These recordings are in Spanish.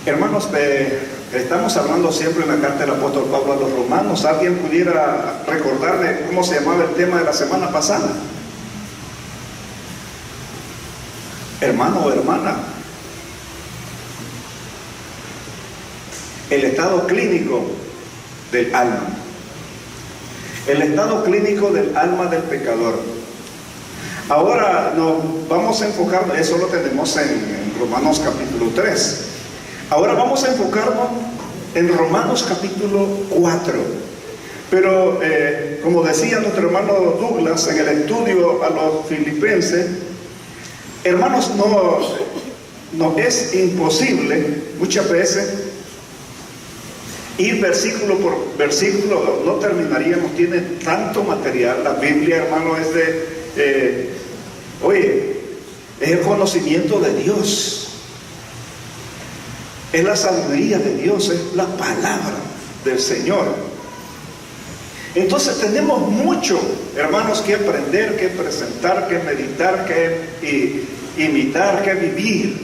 Hermanos, estamos hablando siempre en la carta del apóstol Pablo a los romanos. ¿Alguien pudiera recordarme cómo se llamaba el tema de la semana pasada? Hermano o hermana, el estado clínico del alma. El estado clínico del alma del pecador. Ahora nos vamos a enfocar, eso lo tenemos en Romanos capítulo 3. Ahora vamos a enfocarnos en Romanos capítulo 4. Pero como decía nuestro hermano Douglas en el estudio a los filipenses, hermanos, no es imposible muchas veces ir versículo por versículo, no terminaríamos, tiene tanto material. La Biblia, hermano, es es el conocimiento de Dios. Es la sabiduría de Dios, es la palabra del Señor. Entonces tenemos mucho, hermanos, que aprender, que presentar, que meditar, que imitar, que vivir.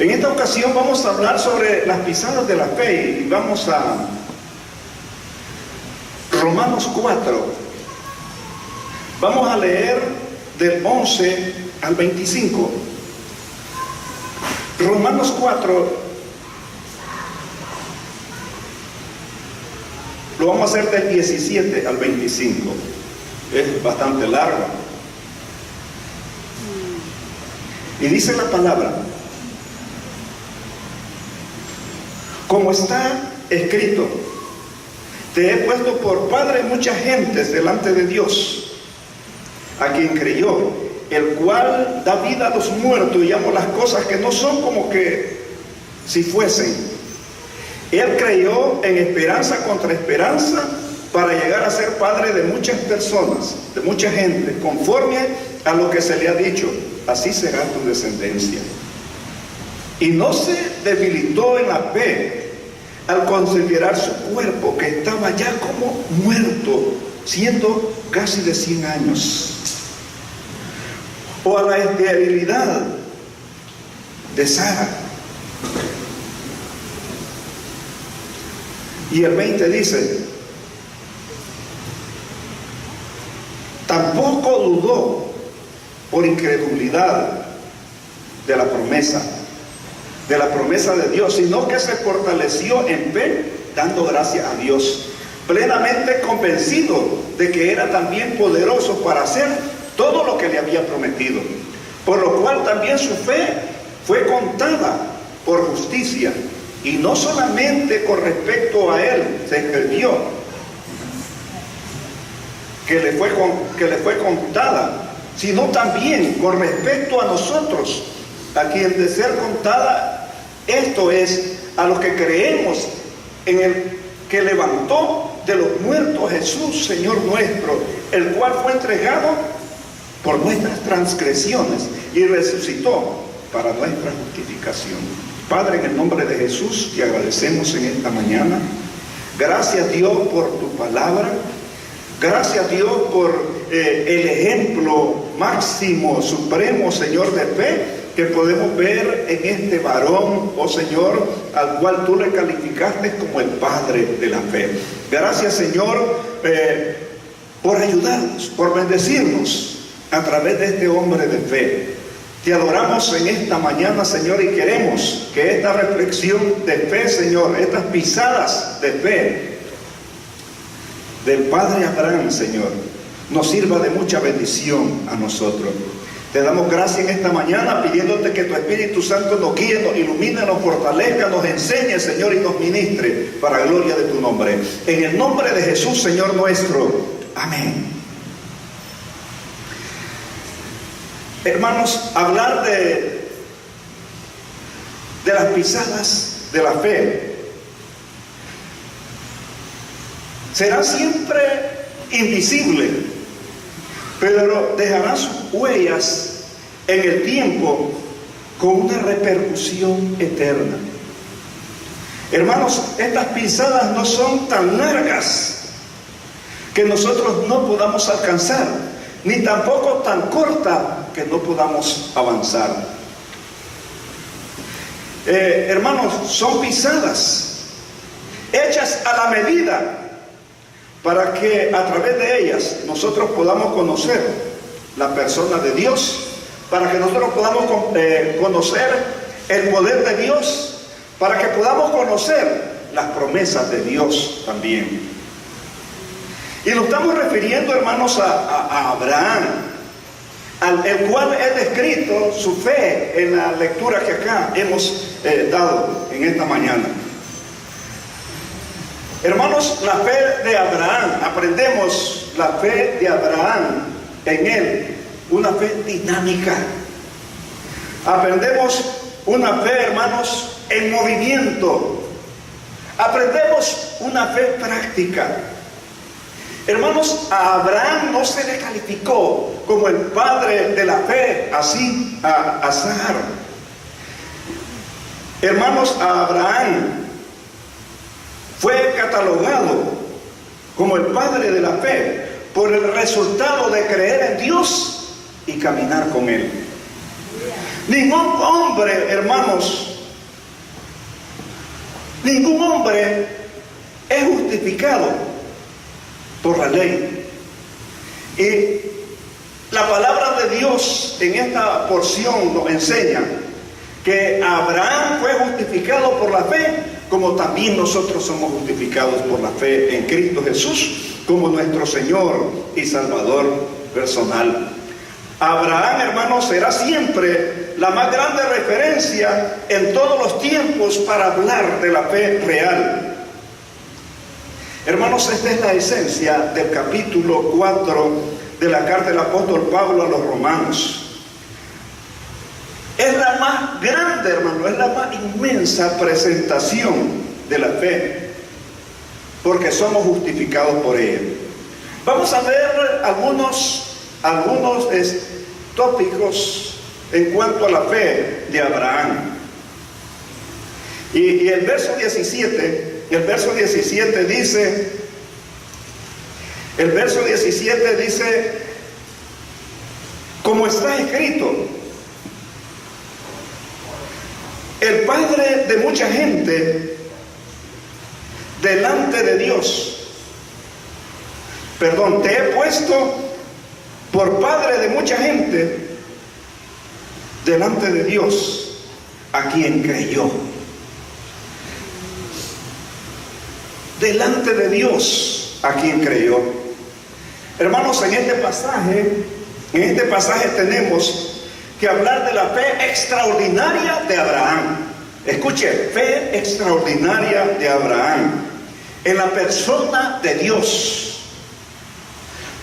En esta ocasión vamos a hablar sobre las pisadas de la fe y vamos a Romanos 4. Vamos a leer del 11 al 25. Romanos 4. Lo vamos a hacer del 17 al 25. Es bastante largo. Y dice la palabra: como está escrito, te he puesto por padre muchas gentes delante de Dios, a quien creyó, el cual da vida a los muertos y llama las cosas que no son como que si fuesen. Él creyó en esperanza contra esperanza para llegar a ser padre de muchas personas, de mucha gente, conforme a lo que se le ha dicho: así será tu descendencia. Y no se debilitó en la fe al considerar su cuerpo, que estaba ya como muerto, siendo casi de 100 años, o a la esterilidad de Sara. Y el 20 dice: tampoco dudó por incredulidad de la promesa de Dios, sino que se fortaleció en fe, dando gracias a Dios, plenamente convencido de que era también poderoso para hacer todo lo que le había prometido, por lo cual también su fe fue contada por justicia. Y no solamente con respecto a él se escribió que le fue contada, sino también con respecto a nosotros, a quien de ser contada, esto es, a los que creemos en el que levantó de los muertos Jesús, Señor nuestro, el cual fue entregado por nuestras transgresiones y resucitó para nuestra justificación. Padre, en el nombre de Jesús, te agradecemos en esta mañana. Gracias, Dios, por tu palabra. Gracias, Dios, por el ejemplo máximo, supremo, Señor, de fe que podemos ver en este varón, oh Señor, al cual tú le calificaste como el Padre de la fe. Gracias, Señor, por ayudarnos, por bendecirnos a través de este hombre de fe. Te adoramos en esta mañana, Señor, y queremos que esta reflexión de fe, Señor, estas pisadas de fe del Padre Abraham, Señor, nos sirva de mucha bendición a nosotros. Te damos gracias en esta mañana, pidiéndote que tu Espíritu Santo nos guíe, nos ilumine, nos fortalezca, nos enseñe, Señor, y nos ministre para gloria de tu nombre. En el nombre de Jesús, Señor nuestro. Amén. Hermanos, hablar de las pisadas de la fe será siempre invisible, pero dejará sus huellas en el tiempo con una repercusión eterna. Hermanos, estas pisadas no son tan largas que nosotros no podamos alcanzar, ni tampoco tan corta que no podamos avanzar. hermanos, son pisadas, hechas a la medida, para que a través de ellas nosotros podamos conocer la persona de Dios, para que nosotros podamos conocer el poder de Dios, para que podamos conocer las promesas de Dios también. Y nos estamos refiriendo, hermanos, a Abraham, el cual es descrito su fe en la lectura que acá hemos dado en esta mañana. Hermanos, la fe de Abraham, aprendemos la fe de Abraham en él, una fe dinámica. Aprendemos una fe, hermanos, en movimiento. Aprendemos una fe práctica. Hermanos, a Abraham no se le calificó como el padre de la fe, así a Sara. Hermanos, a Abraham fue catalogado como el padre de la fe por el resultado de creer en Dios y caminar con Él. Ningún hombre, hermanos, ningún hombre es justificado por la ley. Y la palabra de Dios en esta porción nos enseña que Abraham fue justificado por la fe, como también nosotros somos justificados por la fe en Cristo Jesús como nuestro Señor y Salvador personal. Abraham, hermanos, será siempre la más grande referencia en todos los tiempos para hablar de la fe real. Hermanos, esta es la esencia del capítulo 4 de la carta del apóstol Pablo a los romanos. Es la más grande, hermano, es la más inmensa presentación de la fe, porque somos justificados por ella. Vamos a ver algunos tópicos en cuanto a la fe de Abraham. Y el verso 17 dice, como está escrito, el padre de mucha gente delante de Dios. Te he puesto por padre de mucha gente delante de Dios, a quien creyó. Delante de Dios, a quien creyó. Hermanos, en este pasaje tenemos que hablar de la fe extraordinaria de Abraham. Escuche, fe extraordinaria de Abraham en la persona de Dios.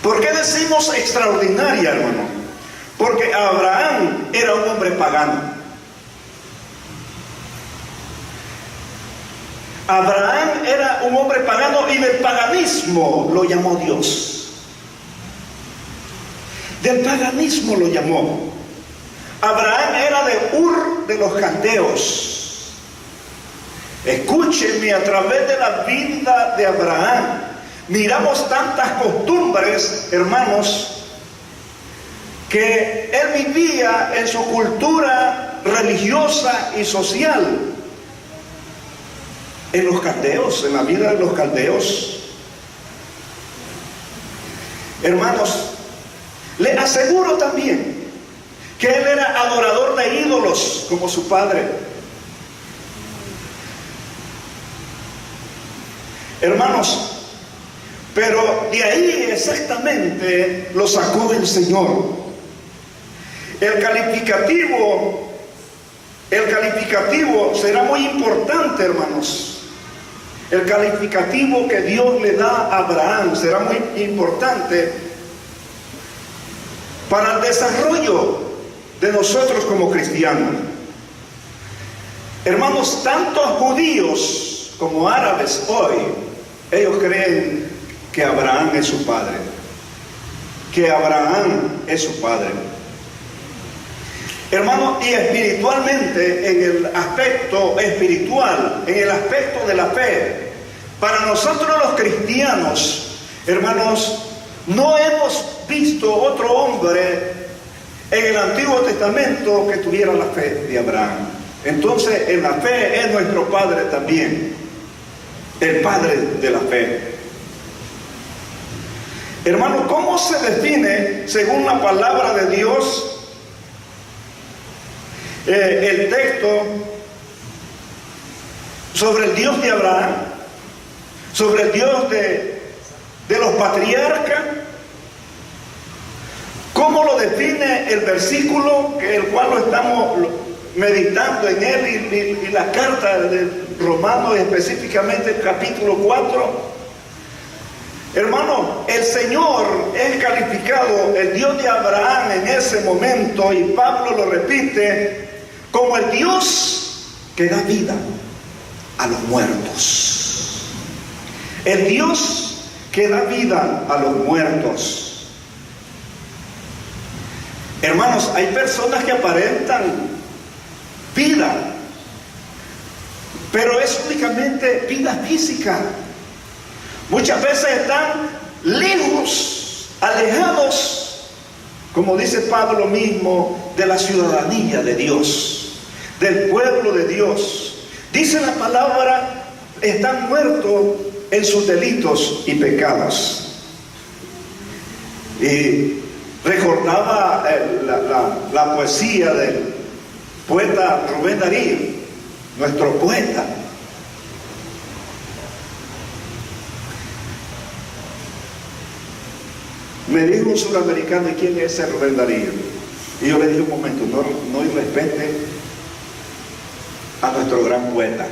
¿Por qué decimos extraordinaria, hermano? Porque Abraham era un hombre pagano. Abraham era un hombre pagano y del paganismo lo llamó Dios. Del paganismo lo llamó. Abraham era de Ur de los Caldeos. Escúchenme, a través de la vida de Abraham miramos tantas costumbres, hermanos, que él vivía en su cultura religiosa y social en los caldeos, en la vida de los caldeos. Hermanos, le aseguro también que él era adorador de ídolos como su padre. Hermanos, pero de ahí exactamente lo sacó el Señor. El calificativo será muy importante, hermanos. El calificativo que Dios le da a Abraham será muy importante para el desarrollo de nosotros como cristianos. Hermanos, tanto judíos como árabes hoy, ellos creen que Abraham es su padre. Que Abraham es su padre. Hermano, y espiritualmente, en el aspecto espiritual, en el aspecto de la fe, para nosotros los cristianos, hermanos, no hemos visto otro hombre en el Antiguo Testamento que tuviera la fe de Abraham. Entonces en la fe es nuestro Padre también, el Padre de la fe. Hermano, ¿cómo se define según la palabra de Dios el texto sobre el Dios de Abraham, sobre el Dios de los patriarcas? ¿Cómo lo define el versículo, el cual lo estamos meditando en él, y la carta de Romanos, específicamente el capítulo 4? Hermano, el Señor es calificado, el Dios de Abraham en ese momento, y Pablo lo repite, como el Dios que da vida a los muertos. El Dios que da vida a los muertos. Hermanos, hay personas que aparentan vida, pero es únicamente vida física. Muchas veces están lejos, alejados, como dice Pablo mismo, de la ciudadanía de Dios, del pueblo de Dios. Dice la palabra, están muertos en sus delitos y pecados. Y recordaba la poesía del poeta Rubén Darío, nuestro poeta. Me dijo un suramericano: ¿y quién es ese Rubén Darío? Y yo le dije: un momento, no irrespete a nuestro gran poeta.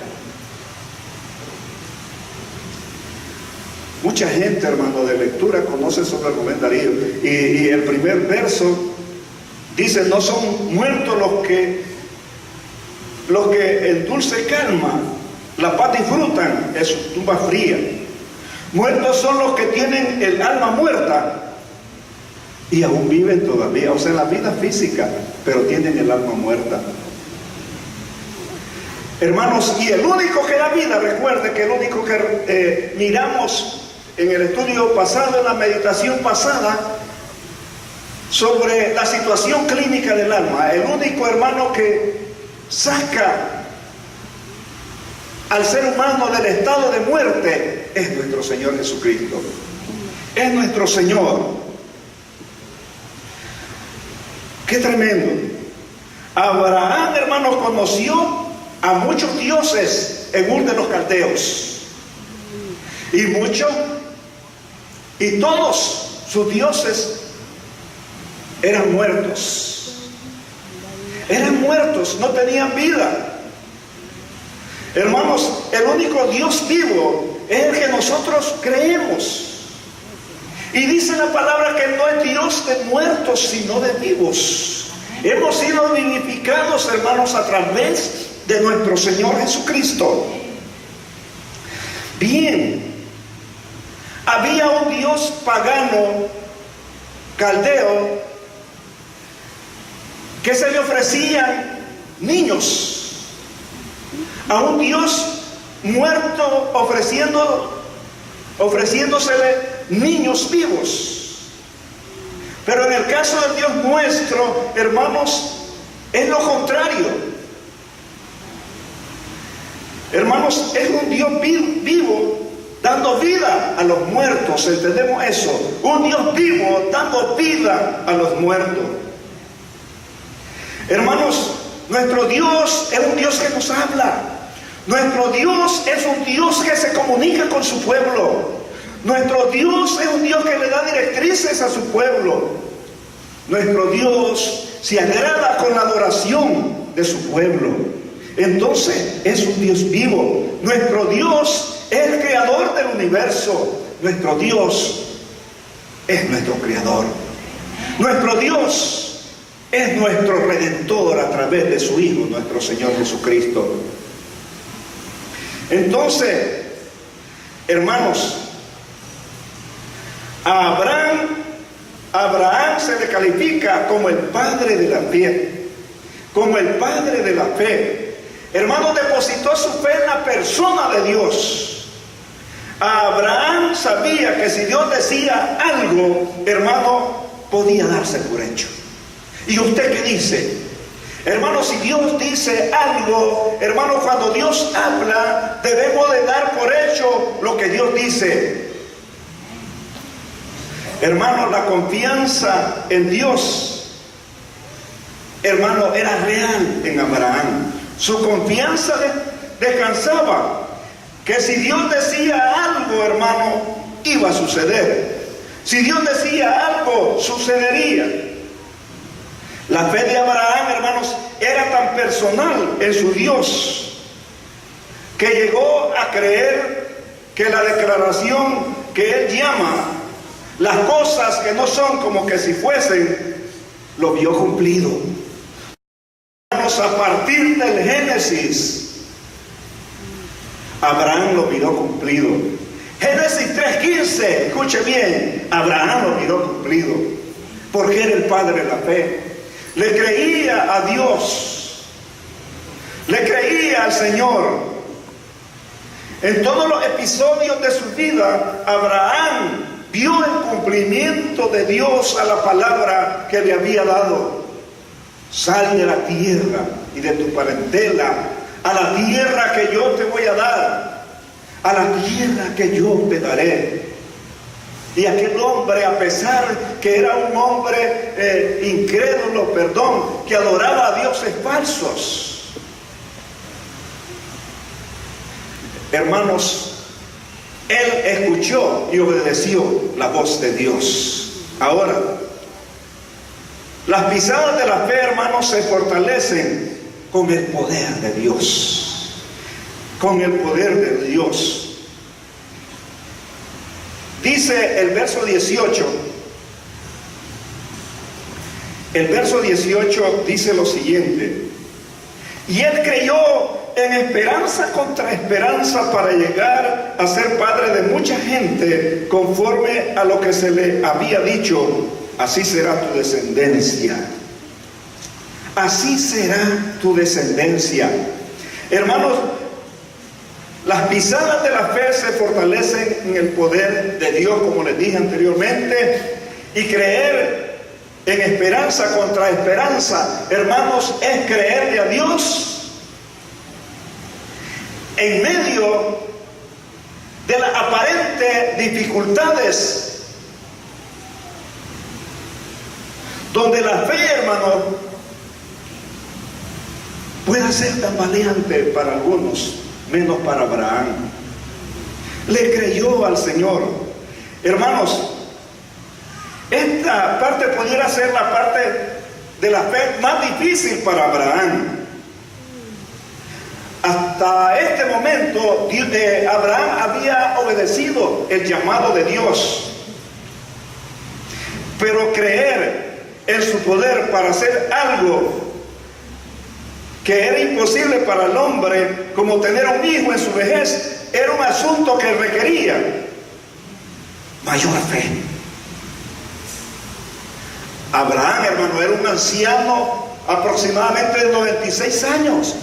Mucha gente, hermano, de lectura conoce sobre Rubén Darío, y el primer verso dice: no son muertos los que en dulce calma la paz disfrutan en su tumba fría. Muertos son los que tienen el alma muerta y aún viven todavía, o sea, en la vida física, pero tienen el alma muerta. Hermanos, y el único que da vida, recuerde que el único que miramos en el estudio pasado, en la meditación pasada, sobre la situación clínica del alma, el único, hermano, que saca al ser humano del estado de muerte es nuestro Señor Jesucristo. Es nuestro Señor. ¡Qué tremendo! Abraham, hermanos, conoció a muchos dioses en Ur de los Caldeos. Y todos sus dioses eran muertos. Eran muertos, no tenían vida. Hermanos, el único Dios vivo es el que nosotros creemos. Y dice la palabra que no es Dios de muertos, sino de vivos. Hemos sido vivificados, hermanos, a través de nuestro Señor Jesucristo. Bien, había un Dios pagano, caldeo, que se le ofrecían niños. A un Dios muerto ofreciéndosele niños vivos. Pero en el caso del Dios nuestro, hermanos, es lo contrario. Hermanos, es un Dios vivo dando vida a los muertos. ¿Entendemos eso? Un Dios vivo dando vida a los muertos. Hermanos, nuestro Dios es un Dios que nos habla. Nuestro Dios es un Dios que se comunica con su pueblo. Nuestro Dios es un Dios que le da directrices a su pueblo. Nuestro Dios se agrada con la adoración de su pueblo. Entonces es un Dios vivo. Nuestro Dios es el creador del universo. Nuestro Dios es nuestro creador. Nuestro Dios es nuestro redentor a través de su Hijo, nuestro Señor Jesucristo. Entonces, hermanos, a Abraham se le califica como el padre de la fe, como el padre de la fe. Hermano, depositó su fe en la persona de Dios. Abraham sabía que si Dios decía algo, hermano, podía darse por hecho. ¿Y usted qué dice? Hermanos, si Dios dice algo, hermanos, cuando Dios habla, debemos de dar por hecho lo que Dios dice. Hermanos, la confianza en Dios, hermano, era real en Abraham. Su confianza descansaba que si Dios decía algo, hermano, iba a suceder. Si Dios decía algo, sucedería. La fe de Abraham, hermanos, era tan personal en su Dios que llegó a creer que la declaración que él llama las cosas que no son como que si fuesen, lo vio cumplido. Hermanos, a partir del Génesis, Abraham lo miró cumplido. Génesis 3:15, escuche bien, Abraham lo miró cumplido, porque era el padre de la fe. Le creía a Dios, le creía al Señor. En todos los episodios de su vida, Abraham vio el cumplimiento de Dios a la palabra que le había dado. Sal de la tierra y de tu parentela a la tierra que yo te voy a dar, a la tierra que yo te daré. Y aquel hombre, a pesar que era un hombre incrédulo, que adoraba a dioses falsos, hermanos, él escuchó y obedeció la voz de Dios. Ahora, las pisadas de la fe, hermanos, se fortalecen con el poder de Dios. Con el poder de Dios. Dice el verso 18. El verso 18 dice lo siguiente: y él creyó en esperanza contra esperanza para llegar a ser padre de mucha gente, conforme a lo que se le había dicho: así será tu descendencia. Así será tu descendencia. Hermanos, las pisadas de la fe se fortalecen en el poder de Dios, como les dije anteriormente, y creer en esperanza contra esperanza, hermanos, es creerle a Dios en medio de las aparentes dificultades, donde la fe, hermano, puede ser tambaleante para algunos, menos para Abraham. Le creyó al Señor. Hermanos, esta parte pudiera ser la parte de la fe más difícil para Abraham. Hasta este momento, Abraham había obedecido el llamado de Dios. Pero creer en su poder para hacer algo que era imposible para el hombre, como tener un hijo en su vejez, era un asunto que requería mayor fe. Abraham, hermano, era un anciano aproximadamente de 96 años.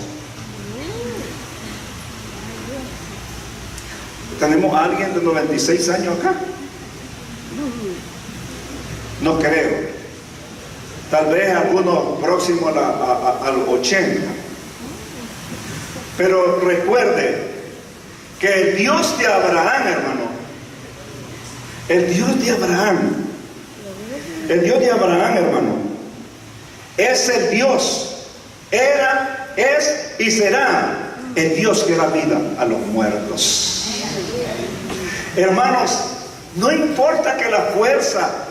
¿Tenemos a alguien de 96 años acá? No creo. Tal vez algunos próximos a los 80. Pero recuerde que el Dios de Abraham, hermano, el Dios de Abraham, hermano, es el Dios, era, es y será el Dios que da vida a los muertos. Hermanos, no importa que la fuerza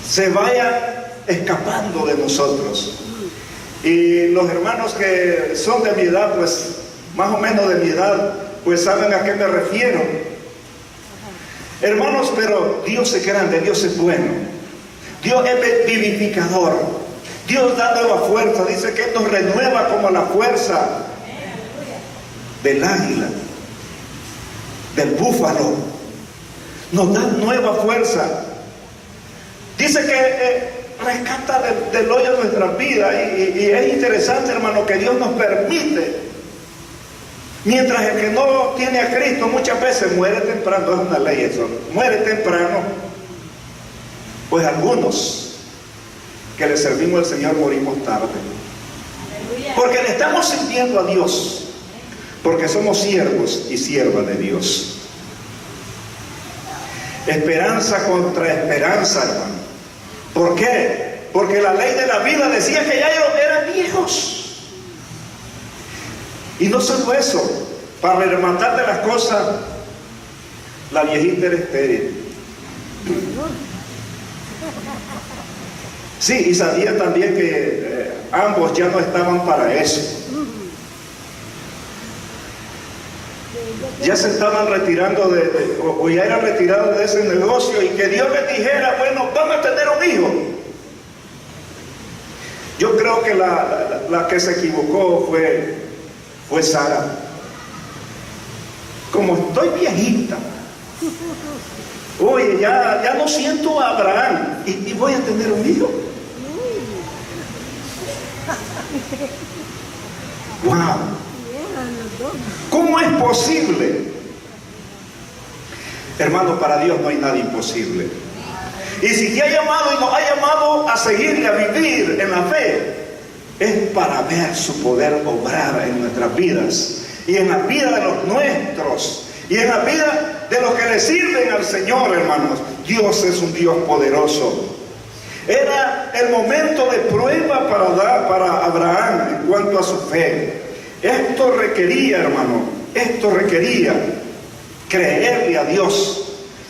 se vaya escapando de nosotros. Y los hermanos que son de mi edad, pues más o menos de mi edad, pues saben a qué me refiero. Hermanos, pero Dios es grande, Dios es bueno. Dios es vivificador. Dios da nueva fuerza. Dice que nos renueva como la fuerza del águila, del búfalo. Nos da nueva fuerza. Dice que rescata del hoyo nuestra vida, y es interesante, hermano, que Dios nos permite, mientras el que no tiene a Cristo muchas veces muere temprano. Es una ley eso, muere temprano. Pues algunos que le servimos al Señor morimos tarde. Porque le estamos sirviendo a Dios. Porque somos siervos y siervas de Dios. Esperanza contra esperanza, hermano. ¿Por qué? Porque la ley de la vida decía que ya ellos eran viejos. Y no solo eso, para rematar de las cosas, la viejita era estéril. Sí, y sabía también que ambos ya no estaban para eso. Ya se estaban retirando o ya eran retirados de ese negocio, y que Dios les dijera, bueno, vamos a tener un hijo. Yo creo que la que se equivocó fue Sara. Como estoy viejita, oye, ya no siento a Abraham y voy a tener un hijo. Wow. ¿Cómo es posible? Hermano, para Dios no hay nada imposible. Y si te ha llamado y nos ha llamado a seguirle, a vivir en la fe, es para ver su poder obrar en nuestras vidas, y en la vida de los nuestros, y en la vida de los que le sirven al Señor, hermanos. Dios es un Dios poderoso. Era el momento de prueba para Abraham en cuanto a su fe. Esto requería, hermano, creerle a Dios.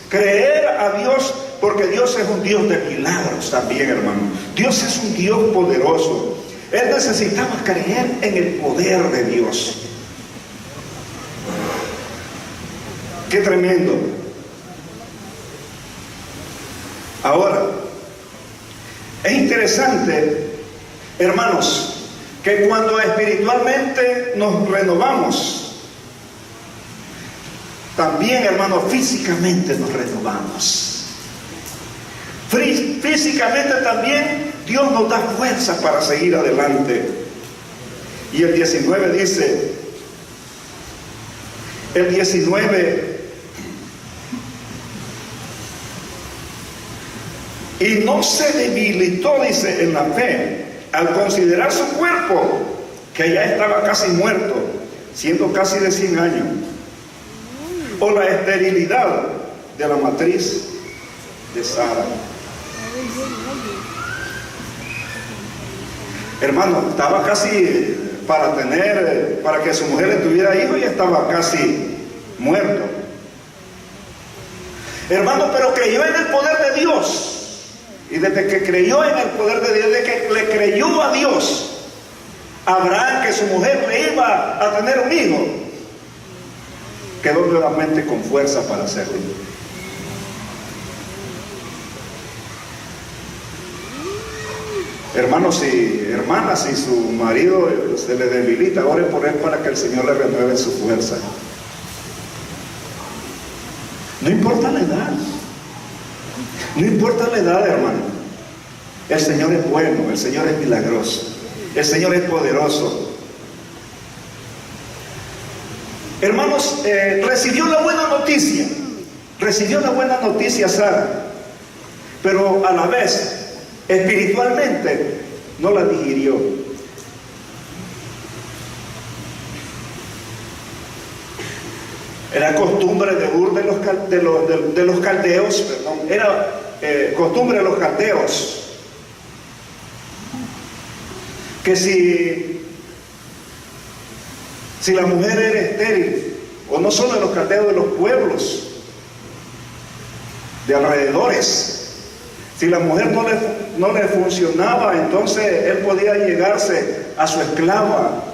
Creer a Dios, porque Dios es un Dios de milagros también, hermano. Dios es un Dios poderoso. Él necesitaba creer en el poder de Dios. ¡Qué tremendo! Ahora, es interesante, hermanos, que cuando espiritualmente nos renovamos, también, hermanos, físicamente nos renovamos. Físicamente también Dios nos da fuerza para seguir adelante. Y el 19 dice, y no se debilitó, dice, en la fe, al considerar su cuerpo, que ya estaba casi muerto, siendo casi de 100 años, o la esterilidad de la matriz de Sara. Hermano, estaba casi para que su mujer le tuviera hijo, y estaba casi muerto. Hermano, pero creyó en el poder de Dios. Y desde que creyó en el poder de Dios, desde que le creyó a Dios, Abraham, que su mujer le iba a tener un hijo, quedó nuevamente con fuerza para hacerlo. Hermanos y hermanas, si su marido se le debilita, oren por él para que el Señor le renueve su fuerza. No importa la edad. No importa la edad, hermano. El Señor es bueno, el Señor es milagroso, el Señor es poderoso. Hermanos, recibió la buena noticia Sara, pero a la vez, espiritualmente, no la digirió. Era costumbre de Ur de los caldeos, perdón, era costumbre de los caldeos, que si la mujer era estéril, o no solo de los caldeos, de los pueblos de alrededores, si la mujer no le funcionaba, entonces él podía llegarse a su esclava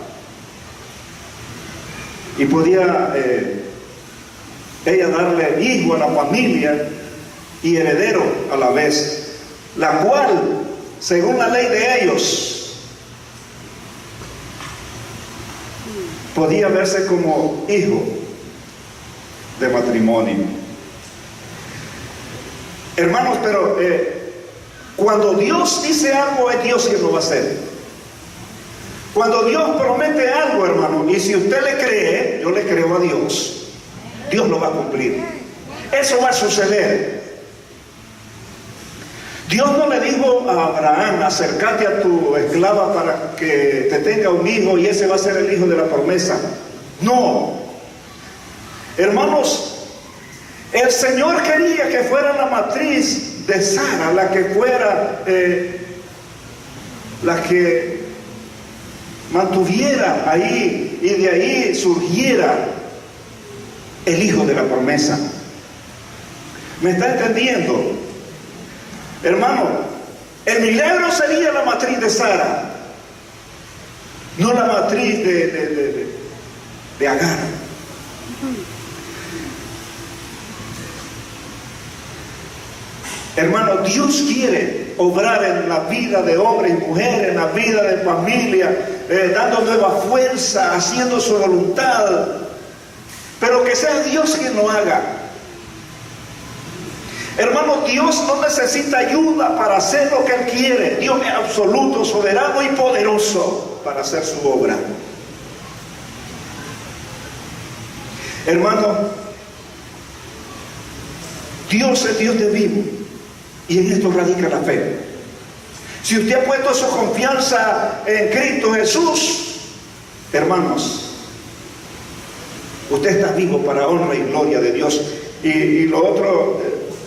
y podía ella darle hijo a la familia y heredero a la vez, la cual, según la ley de ellos, podía verse como hijo de matrimonio. Hermanos, pero cuando Dios dice algo, es Dios quien lo va a hacer. Cuando Dios promete algo, hermano, y si usted le cree, yo le creo a Dios, Dios lo va a cumplir. Eso va a suceder. Dios no le dijo a Abraham: acércate a tu esclava para que te tenga un hijo y ese va a ser el hijo de la promesa. No, hermanos, el Señor quería que fuera la matriz de Sara la que fuera la que mantuviera ahí y de ahí surgiera el hijo de la promesa. ¿Me está entendiendo? Hermano, el milagro sería la matriz de Sara, no la matriz de Agar. Hermano, Dios quiere obrar en la vida de hombres y mujeres, en la vida de familia, dando nueva fuerza, haciendo su voluntad, pero que sea Dios quien lo haga. Hermano, Dios no necesita ayuda para hacer lo que Él quiere. Dios es absoluto, soberano y poderoso para hacer su obra. Hermano, Dios es Dios de vivo y en esto radica la fe. Si usted ha puesto su confianza en Cristo Jesús, hermanos, usted está vivo para honra y gloria de Dios. Y lo otro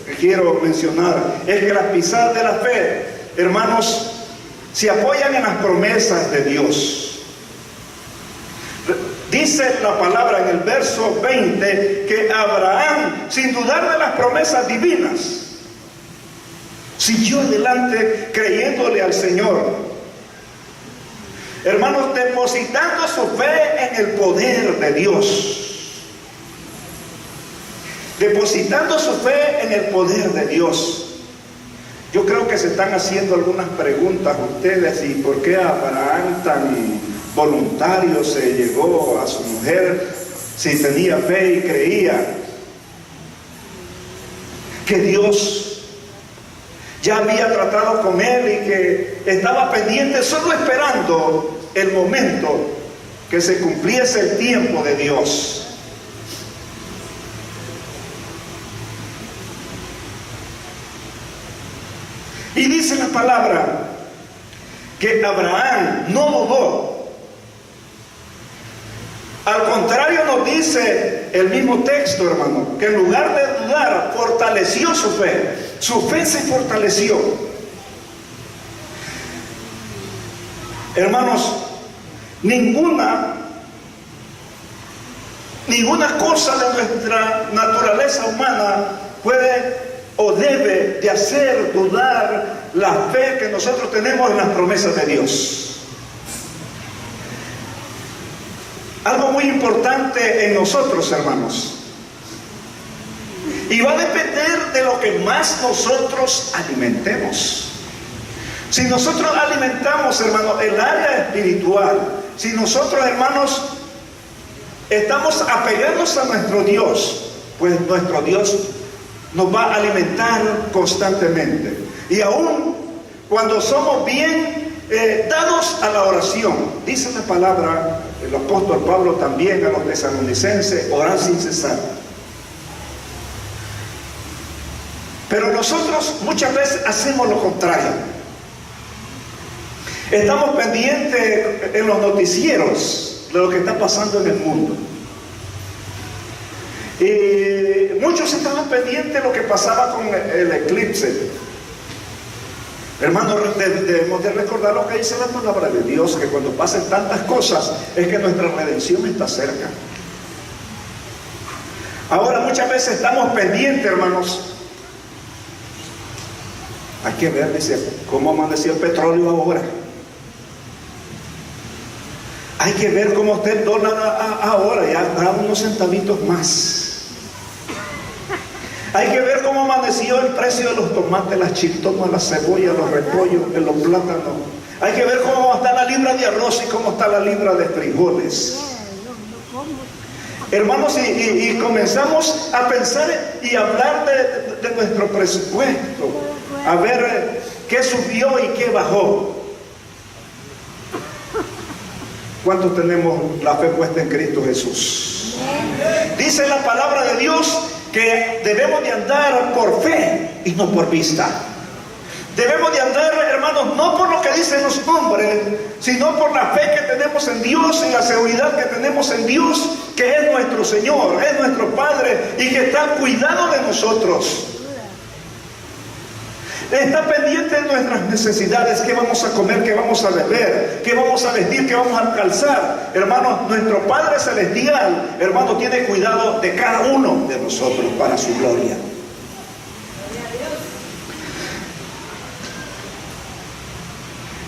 que quiero mencionar es que las pisadas de la fe, hermanos, se apoyan en las promesas de Dios. Dice la palabra en el verso 20 que Abraham, sin dudar de las promesas divinas, siguió adelante creyéndole al Señor. Hermanos, depositando su fe en el poder de Dios. Depositando su fe en el poder de Dios. Yo creo que se están haciendo algunas preguntas ustedes: ¿y por qué Abraham tan voluntario se llegó a su mujer si tenía fe y creía que Dios ya había tratado con él y que estaba pendiente, solo esperando el momento que se cumpliese el tiempo de Dios? Y dice la palabra que Abraham no dudó. Al contrario, nos dice el mismo texto, hermano, que en lugar de dudar, fortaleció su fe. Su fe se fortaleció. Hermanos, ninguna cosa de nuestra naturaleza humana puede o debe de hacer dudar la fe que nosotros tenemos en las promesas de Dios. Algo muy importante en nosotros, hermanos, y va a depender de lo que más nosotros alimentemos. Si nosotros alimentamos, hermanos, el área espiritual, si nosotros, hermanos, estamos apegados a nuestro Dios, pues nuestro Dios nos va a alimentar constantemente. Y aún cuando somos bien dados a la oración, dice la palabra, el apóstol Pablo también a los tesalonicenses: orar sin cesar. Pero nosotros muchas veces hacemos lo contrario. Estamos pendientes en los noticieros de lo que está pasando en el mundo. Y muchos estaban pendientes de lo que pasaba con el eclipse. Hermanos, debemos de recordar lo que dice la palabra de Dios, que cuando pasen tantas cosas es que nuestra redención está cerca. Ahora muchas veces estamos pendientes, hermanos. Hay que ver, dice, cómo amaneció el petróleo ahora. Hay que ver cómo está el dólar ahora, ya da unos centavitos más. Hay que ver cómo amaneció el precio de los tomates, las chiltomas, las cebollas, los repollos, los plátanos. Hay que ver cómo está la libra de arroz y cómo está la libra de frijoles. Hermanos, y comenzamos a pensar y hablar de nuestro presupuesto, a ver qué subió y qué bajó. ¿Cuántos tenemos la fe puesta en Cristo Jesús? Dice la palabra de Dios que debemos de andar por fe y no por vista. Debemos de andar, hermanos, no por lo que dicen los hombres, sino por la fe que tenemos en Dios y la seguridad que tenemos en Dios, que es nuestro Señor, es nuestro Padre y que está cuidado de nosotros. Está pendiente de nuestras necesidades, qué vamos a comer, qué vamos a beber, qué vamos a vestir, qué vamos a calzar. Hermanos, nuestro Padre Celestial, hermanos, tiene cuidado de cada uno de nosotros para su gloria.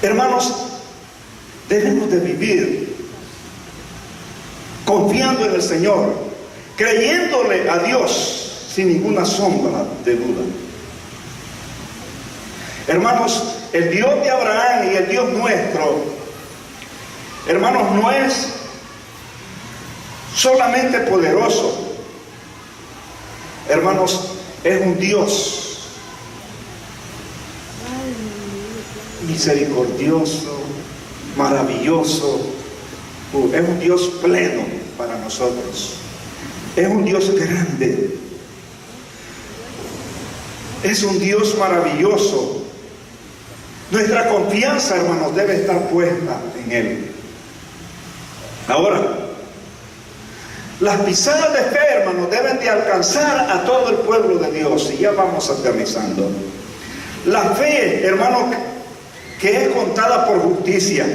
Hermanos, debemos de vivir confiando en el Señor, creyéndole a Dios sin ninguna sombra de duda. Hermanos, el Dios de Abraham y el Dios nuestro, hermanos, no es solamente poderoso, hermanos, es un Dios misericordioso, maravilloso, es un Dios pleno para nosotros, es un Dios grande, es un Dios maravilloso. Nuestra confianza, hermanos, debe estar puesta en Él. Ahora, las pisadas de fe, hermanos, deben de alcanzar a todo el pueblo de Dios, y ya vamos aterrizando. La fe, hermanos, que es contada por justicia,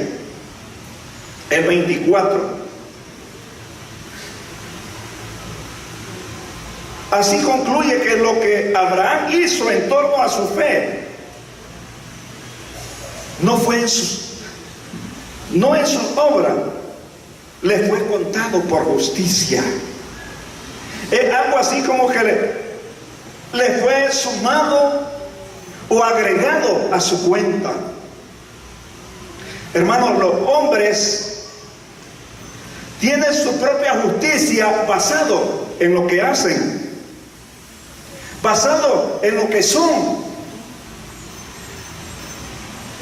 el 24. Así concluye que lo que Abraham hizo en torno a su fe no en su obra, le fue contado por justicia. Es algo así como que le fue sumado o agregado a su cuenta. Hermanos, los hombres tienen su propia justicia basado en lo que hacen, basado en lo que son.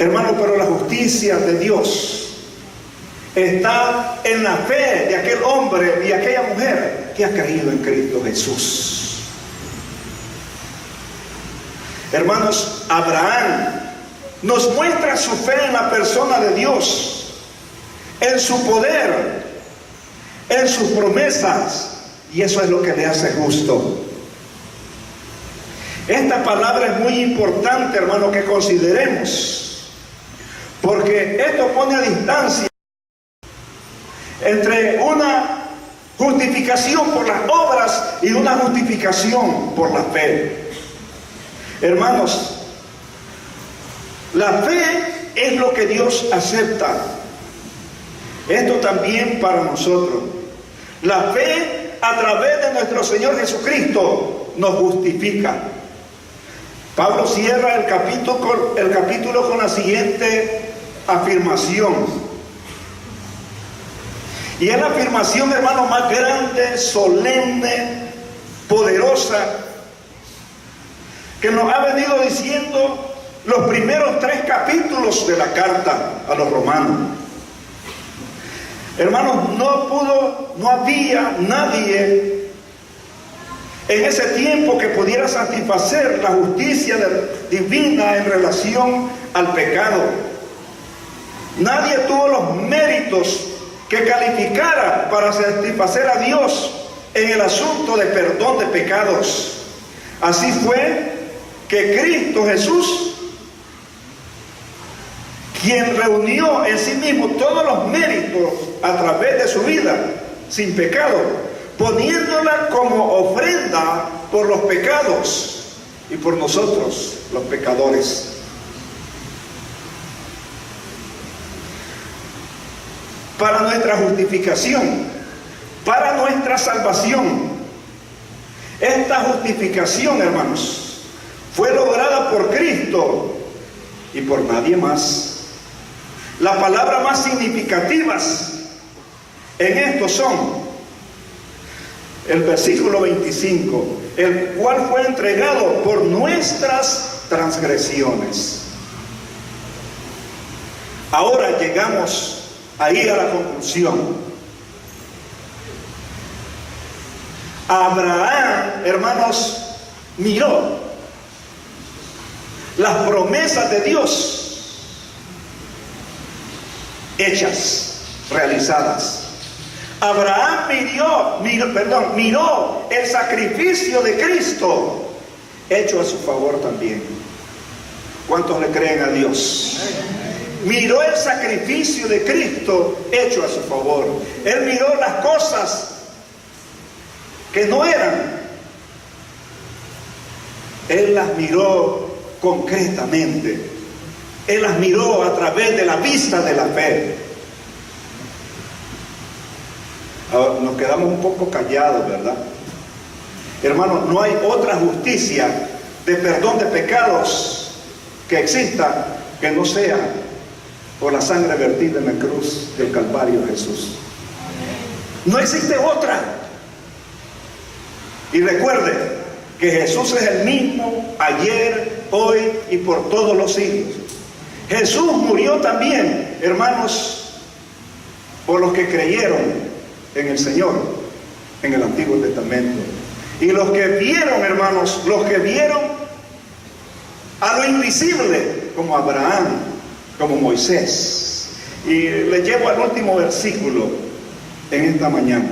Hermano, pero la justicia de Dios está en la fe de aquel hombre y aquella mujer que ha creído en Cristo Jesús. Hermanos, Abraham nos muestra su fe en la persona de Dios, en su poder, en sus promesas, y eso es lo que le hace justo. Esta palabra es muy importante, hermano, que consideremos, porque esto pone a distancia entre una justificación por las obras y una justificación por la fe. Hermanos, la fe es lo que Dios acepta. Esto también para nosotros. La fe a través de nuestro Señor Jesucristo nos justifica. Pablo cierra el capítulo con la siguiente afirmación. Y es la afirmación, hermano, más grande, solemne, poderosa, que nos ha venido diciendo los primeros 3 capítulos de la carta a los romanos. Hermanos, no había nadie en ese tiempo que pudiera satisfacer la justicia divina en relación al pecado. Nadie tuvo los méritos que calificara para satisfacer a Dios en el asunto de perdón de pecados. Así fue que Cristo Jesús, quien reunió en sí mismo todos los méritos a través de su vida sin pecado, poniéndola como ofrenda por los pecados y por nosotros los pecadores. Para nuestra justificación, para nuestra salvación. Esta justificación, hermanos, fue lograda por Cristo y por nadie más. Las palabras más significativas en esto son el versículo 25, el cual fue entregado por nuestras transgresiones. Ahora llegamos ahí a la conclusión. Abraham, hermanos, miró las promesas de Dios hechas, realizadas. Abraham miró el sacrificio de Cristo hecho a su favor también. ¿Cuántos le creen a Dios? Miró el sacrificio de Cristo hecho a su favor. Él miró las cosas que no eran. Él las miró concretamente. Él las miró a través de la vista de la fe. Ahora, nos quedamos un poco callados, ¿verdad? Hermanos, no hay otra justicia de perdón de pecados que exista que no sea por la sangre vertida en la cruz del Calvario de Jesús. No existe otra. Y recuerde que Jesús es el mismo ayer, hoy y por todos los siglos. Jesús murió también, hermanos, por los que creyeron en el Señor, en el Antiguo Testamento. Y los que vieron, hermanos, los que vieron a lo invisible, como Abraham, como Moisés. Y le llevo al último versículo en esta mañana.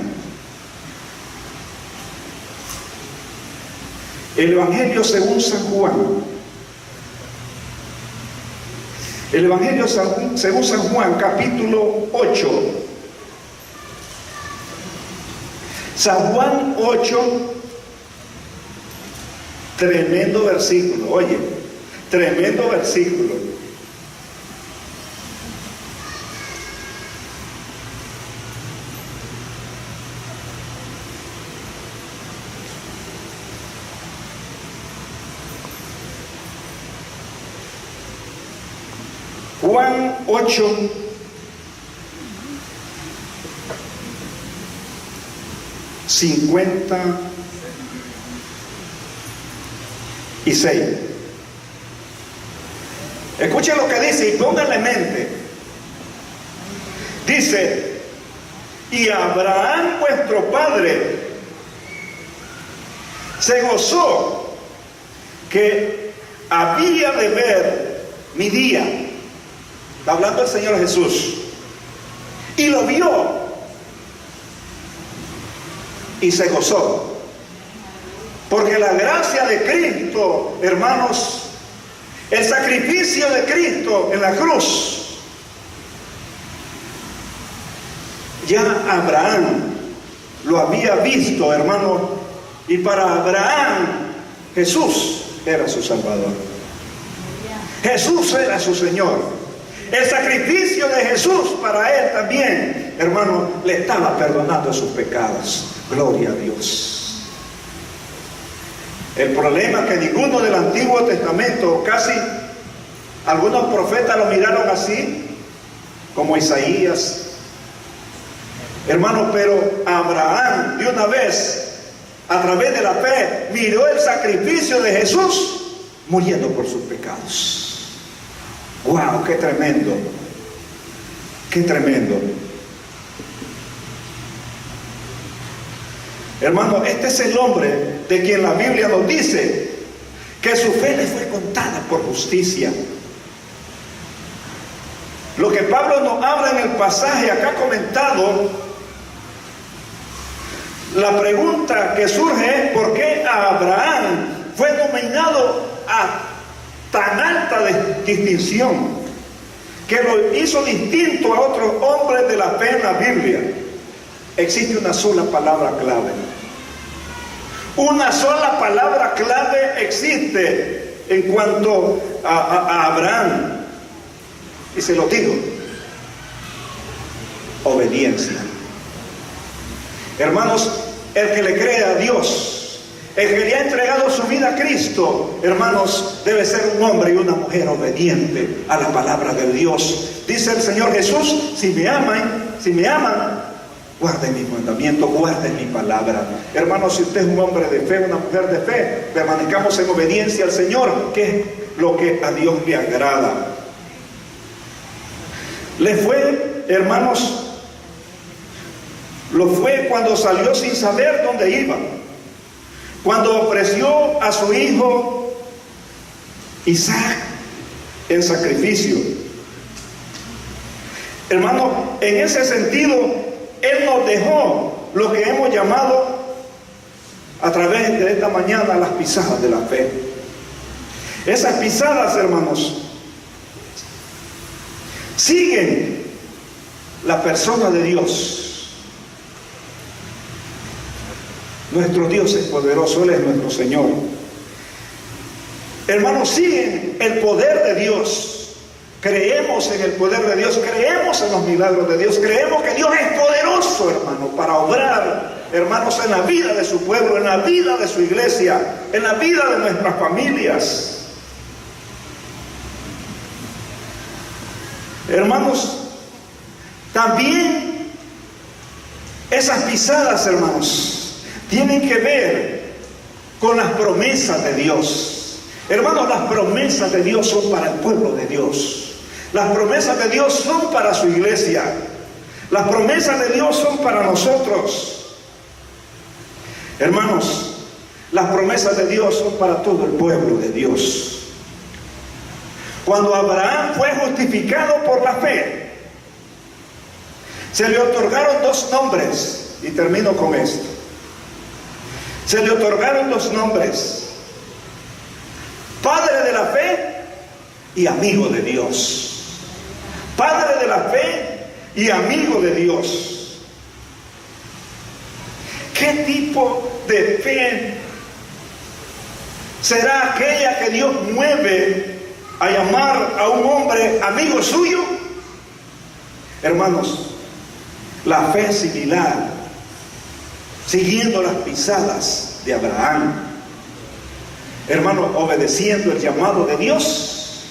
El Evangelio según San Juan. El Evangelio según San Juan, capítulo 8. San Juan 8, tremendo versículo, oye, tremendo versículo. Juan 8, ...56... Escuchen lo que dice y pónganle en mente. Dice: y Abraham vuestro padre se gozó que había de ver mi día. Está hablando el Señor Jesús. Y lo vio y se gozó. Porque la gracia de Cristo, hermanos, el sacrificio de Cristo en la cruz, ya Abraham lo había visto, hermano, y para Abraham Jesús era su Salvador. Jesús era su Señor. El sacrificio de Jesús para él también, hermano, le estaba perdonando sus pecados. Gloria a Dios. El problema es que ninguno del Antiguo Testamento, casi algunos profetas lo miraron así, como Isaías. Hermano, pero Abraham de una vez, a través de la fe, miró el sacrificio de Jesús muriendo por sus pecados. ¡Wow! ¡Qué tremendo! ¡Qué tremendo! Hermano, este es el hombre de quien la Biblia nos dice que su fe le fue contada por justicia. Lo que Pablo nos habla en el pasaje acá comentado, la pregunta que surge es ¿por qué Abraham fue nominado a tan alta distinción que lo hizo distinto a otros hombres de la fe en la Biblia? Existe una sola palabra clave. Una sola palabra clave existe en cuanto a Abraham. Y se lo digo: obediencia. Hermanos, el que le cree a Dios, el que le ha entregado su vida a Cristo, hermanos, debe ser un hombre y una mujer obediente a la palabra de Dios. Dice el Señor Jesús: si me aman, guarden mis mandamientos, guarden mi palabra. Hermanos, si usted es un hombre de fe, una mujer de fe, permanezcamos en obediencia al Señor, que es lo que a Dios le agrada. Le fue, hermanos, lo fue cuando salió sin saber dónde iba, cuando ofreció a su hijo Isaac en sacrificio. Hermano, en ese sentido, Él nos dejó lo que hemos llamado a través de esta mañana las pisadas de la fe. Esas pisadas, hermanos, siguen la persona de Dios. Nuestro Dios es poderoso, Él es nuestro Señor. Hermanos, siguen el poder de Dios. Creemos en el poder de Dios, creemos en los milagros de Dios, creemos que Dios es poderoso, hermano, para obrar, hermanos, en la vida de su pueblo, en la vida de su iglesia, en la vida de nuestras familias. Hermanos, también esas pisadas, hermanos, tienen que ver con las promesas de Dios. Hermanos, las promesas de Dios son para el pueblo de Dios. Las promesas de Dios son para su iglesia. Las promesas de Dios son para nosotros. Hermanos, las promesas de Dios son para todo el pueblo de Dios. Cuando Abraham fue justificado por la fe, se le otorgaron dos nombres, y termino con esto. Se le otorgaron dos nombres: Padre de la fe y amigo de Dios. Padre de la fe y amigo de Dios. ¿Qué tipo de fe será aquella que Dios mueve a llamar a un hombre amigo suyo? Hermanos, la fe similar, siguiendo las pisadas de Abraham. Hermanos, obedeciendo el llamado de Dios,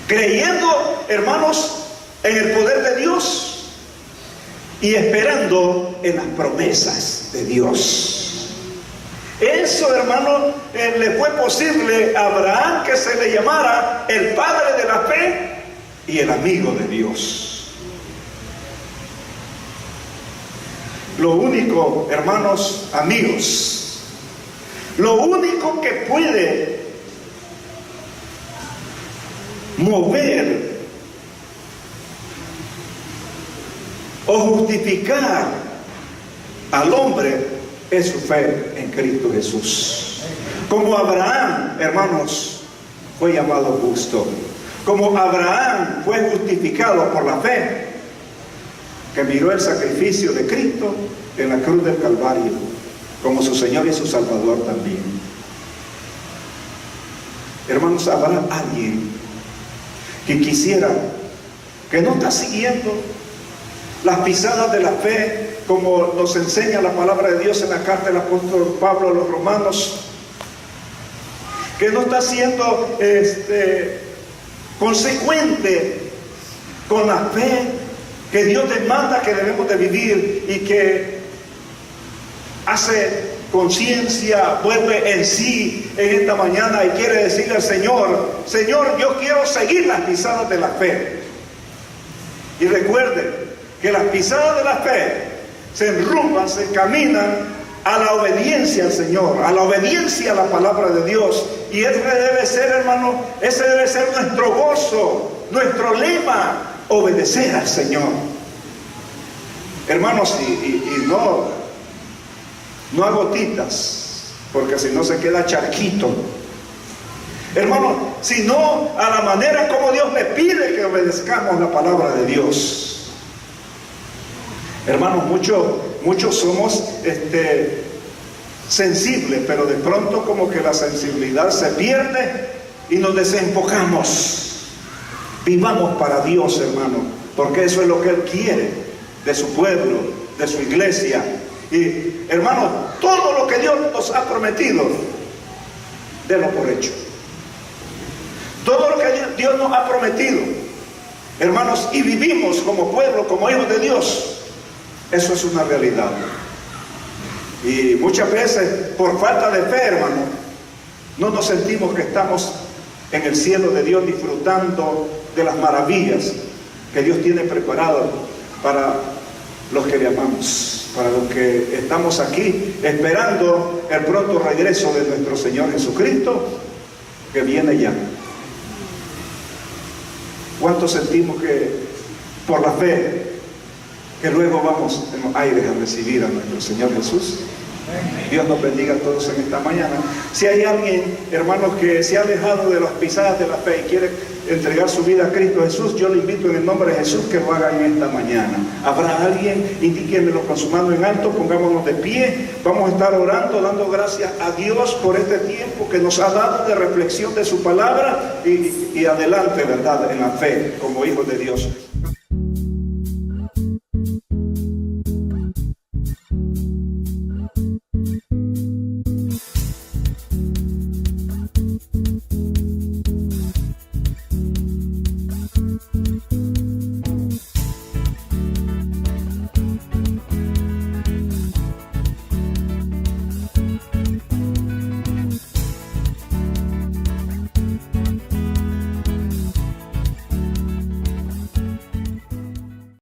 creyendo, hermanos, en el poder de Dios y esperando en las promesas de Dios. Eso, hermano, le fue posible a Abraham, que se le llamara el padre de la fe y el amigo de Dios. Lo único, hermanos, amigos, lo único que puede mover o justificar al hombre es su fe en Cristo Jesús. Como Abraham, hermanos, fue llamado justo, como Abraham fue justificado por la fe, que miró el sacrificio de Cristo en la cruz del Calvario, como su Señor y su Salvador también. Hermanos, habrá alguien que quisiera, que no está siguiendo las pisadas de la fe, como nos enseña la palabra de Dios en la carta del apóstol Pablo a los romanos, que no está siendo consecuente con la fe que Dios demanda que debemos de vivir, y que hace conciencia, vuelve en sí en esta mañana y quiere decirle al Señor: Señor, yo quiero seguir las pisadas de la fe. Y recuerde que las pisadas de la fe se enrumban, se caminan a la obediencia al Señor, a la obediencia a la palabra de Dios. Y ese debe ser, hermano, ese debe ser nuestro gozo, nuestro lema: obedecer al Señor. Hermanos, y no a gotitas, porque si no se queda charquito. Hermano, sino a la manera como Dios le pide que obedezcamos la palabra de Dios. Hermanos, muchos somos sensibles, pero de pronto como que la sensibilidad se pierde y nos desenfocamos. Vivamos para Dios, hermano, porque eso es lo que Él quiere de su pueblo, de su iglesia. Y, hermano, todo lo que Dios nos ha prometido, délo por hecho. Todo lo que Dios nos ha prometido, hermanos, y vivimos como pueblo, como hijos de Dios, eso es una realidad. Y muchas veces, por falta de fe, hermano, no nos sentimos que estamos en el cielo de Dios disfrutando de las maravillas que Dios tiene preparado para los que le amamos, para los que estamos aquí esperando el pronto regreso de nuestro Señor Jesucristo, que viene ya. ¿Cuántos sentimos que por la fe, que luego vamos en los aires a recibir a nuestro Señor Jesús? Dios nos bendiga a todos en esta mañana. Si hay alguien, hermanos, que se ha alejado de las pisadas de la fe y quiere entregar su vida a Cristo Jesús, yo le invito en el nombre de Jesús que lo haga en esta mañana. ¿Habrá alguien? Indíquenmelo con su mano en alto, pongámonos de pie. Vamos a estar orando, dando gracias a Dios por este tiempo que nos ha dado de reflexión de su palabra y adelante, ¿verdad?, en la fe como hijos de Dios.